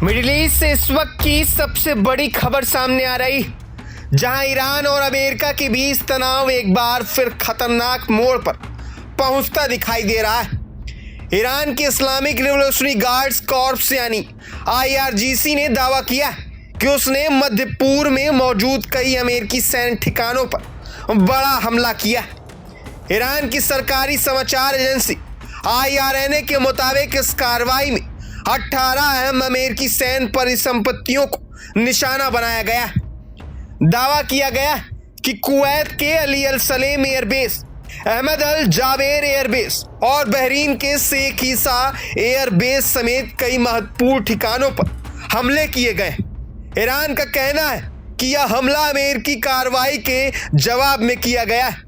Middle east से इस वक्त की सबसे बड़ी खबर सामने आ रही, जहां ईरान और अमेरिका के बीच तनाव एक बार फिर खतरनाक मोड़ पर पहुंचता दिखाई दे रहा है। ईरान के इस्लामिक रिवॉल्यूशनरी गार्ड्स कॉर्प्स यानी IRGC ने दावा किया कि उसने मध्य पूर्व में मौजूद कई अमेरिकी सैन्य ठिकानों पर बड़ा हमला किया। ईरान की सरकारी समाचार एजेंसी IRNA के मुताबिक इस कार्रवाई में 18 अहम अमेरिकी सैन्य परिसंपत्तियों को निशाना बनाया गया। दावा किया गया कि कुवैत के अली अल Salem airbase, Ahmad Al Jaber airbase और बहरीन के शेख ईसा एयरबेस समेत कई महत्वपूर्ण ठिकानों पर हमले किए गए। ईरान का कहना है कि यह हमला अमेरिकी कार्रवाई के जवाब में किया गया है।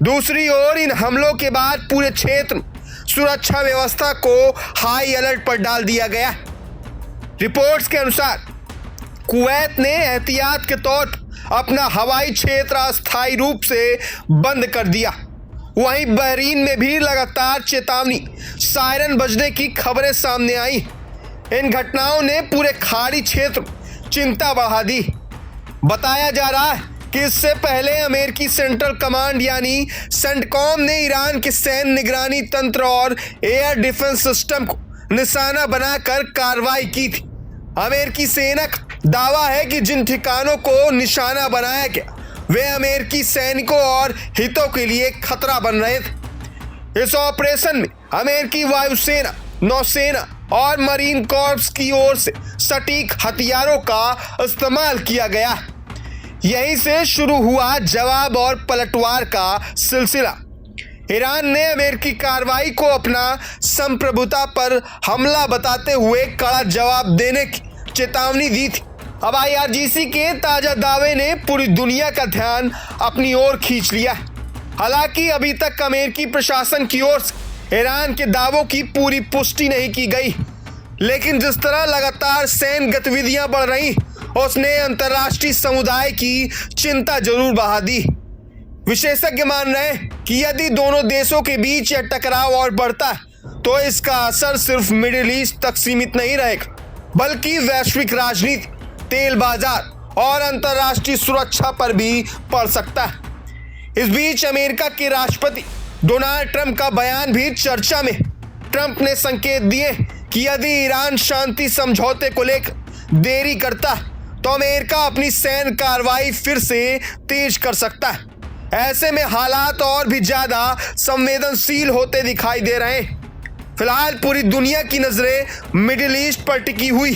दूसरी ओर इन हमलों के बाद पूरे क्षेत्र में सुरक्षा व्यवस्था को हाई अलर्ट पर डाल दिया गया। रिपोर्ट्स के अनुसार कुवैत ने एहतियात के तौर पर अपना हवाई क्षेत्र अस्थायी रूप से बंद कर दिया। वहीं बहरीन में भी लगातार चेतावनी सायरन बजने की खबरें सामने आई। इन घटनाओं ने पूरे खाड़ी क्षेत्र में चिंता बढ़ा दी। बताया जा रहा है कि इससे पहले अमेरिकी सेंट्रल कमांड यानी सेंटकॉम ने ईरान के सैन्य निगरानी तंत्र और एयर डिफेंस सिस्टम को निशाना बनाकर कार्रवाई की थी। अमेरिकी सेना का दावा है कि जिन ठिकानों को निशाना बनाया गया वे अमेरिकी सैनिकों और हितों के लिए खतरा बन रहे थे। इस ऑपरेशन में अमेरिकी वायुसेना, नौसेना और मरीन कॉर्प्स की ओर से सटीक हथियारों का इस्तेमाल किया गया। यहीं से शुरू हुआ जवाब और पलटवार का सिलसिला। ईरान ने अमेरिकी कार्रवाई को अपना संप्रभुता पर हमला बताते हुए कड़ा जवाब देने की चेतावनी दी थी। अब IRGC के ताजा दावे ने पूरी दुनिया का ध्यान अपनी ओर खींच लिया। हालांकि अभी तक अमेरिकी प्रशासन की ओर से ईरान के दावों की पूरी पुष्टि नहीं की गई, लेकिन जिस तरह लगातार सैन्य गतिविधियां बढ़ रही उसने अंतर्राष्ट्रीय समुदाय की चिंता जरूर बढ़ा दी। विशेषज्ञ मान रहे हैं कि यदि दोनों देशों के बीच यह टकराव और बढ़ता है तो इसका असर सिर्फ मिडिल ईस्ट तक सीमित नहीं रहेगा, बल्कि वैश्विक राजनीति, तेल बाजार और अंतर्राष्ट्रीय सुरक्षा पर भी पड़ सकता है। इस बीच अमेरिका के राष्ट्रपति डोनाल्ड ट्रंप का बयान भी चर्चा में। ट्रंप ने संकेत दिए कि यदि ईरान शांति समझौते को लेकर देरी करता है तो अमेरिका अपनी सैन्य कार्रवाई फिर से तेज कर सकता है। ऐसे में हालात और भी ज्यादा संवेदनशील होते दिखाई दे रहे हैं। फिलहाल पूरी दुनिया की नजरें मिडिल ईस्ट पर टिकी हुई।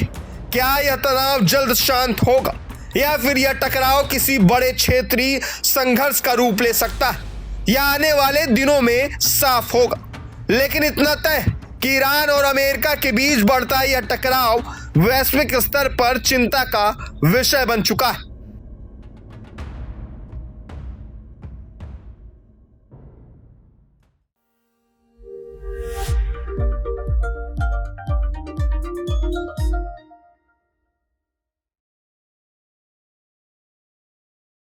क्या यह तनाव जल्द शांत होगा या फिर यह टकराव किसी बड़े क्षेत्रीय संघर्ष का रूप ले सकता है, यह आने वाले दिनों में साफ होगा। लेकिन इतना तय कि ईरान और अमेरिका के बीच बढ़ता यह टकराव वैश्विक स्तर पर चिंता का विषय बन चुका है।